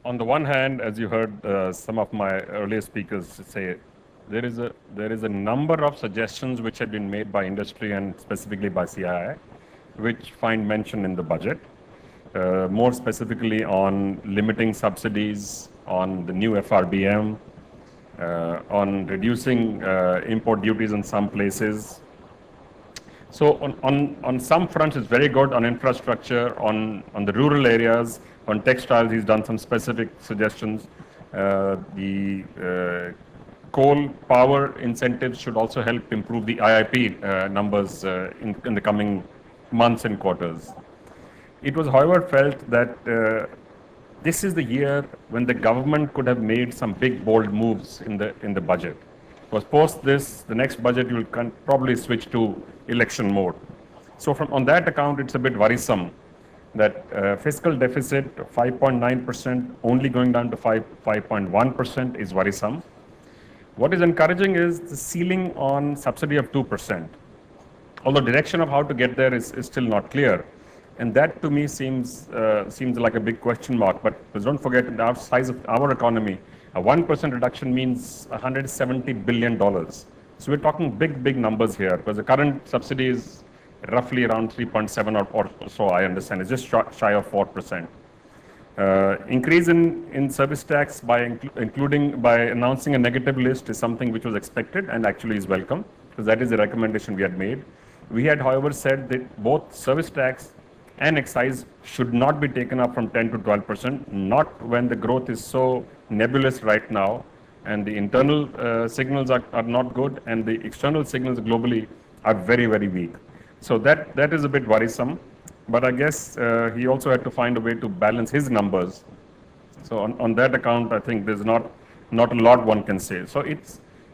on the one hand, as you heard some of my earlier speakers say, there is a number of suggestions which have been made by industry and specifically by CII, which find mention in the budget. More specifically on limiting subsidies, on the new FRBM, on reducing import duties in some places. So on some fronts, it's very good on infrastructure, on the rural areas, on textiles, he's done some specific suggestions. The coal power incentives should also help improve the IIP numbers in the coming months and quarters. It was, however, felt that this is the year when the government could have made some big, bold moves in the budget. Because post this, the next budget you will probably switch to election mode. So on that account, it's a bit worrisome that fiscal deficit of 5.9% only going down to 5.1% is worrisome. What is encouraging is the ceiling on subsidy of 2%. Although direction of how to get there is still not clear. And that to me seems like a big question mark. But don't forget, in our size of our economy, a 1% reduction means $170 billion. So we're talking big numbers here, because the current subsidy is roughly around 3.7 or so, I understand. It's just shy of 4%. Increase in service tax by announcing a negative list is something which was expected and actually is welcome, because that is the recommendation we had made. We had, however, said that both service tax and excise should not be taken up from 10 to 12%, not when the growth is so nebulous right now, and the internal signals are not good, and the external signals globally are very weak. So that is a bit worrisome, but I guess he also had to find a way to balance his numbers. So on that account, I think there's not a lot one can say. So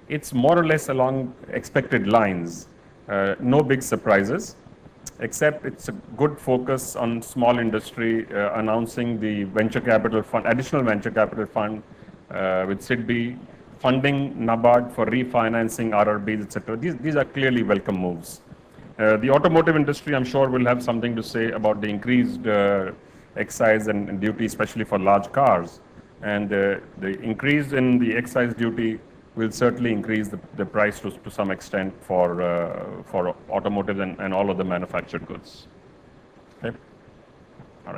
it's more or less along expected lines. No big surprises, except it's a good focus on small industry, announcing the venture capital fund, additional venture capital fund with SIDBI, funding NABARD for refinancing RRBs, etc. These are clearly welcome moves. The automotive industry, I'm sure, will have something to say about the increased excise and duty, especially for large cars. And the increase in the excise duty will certainly increase the price to some extent for automotive and all of the manufactured goods. Okay.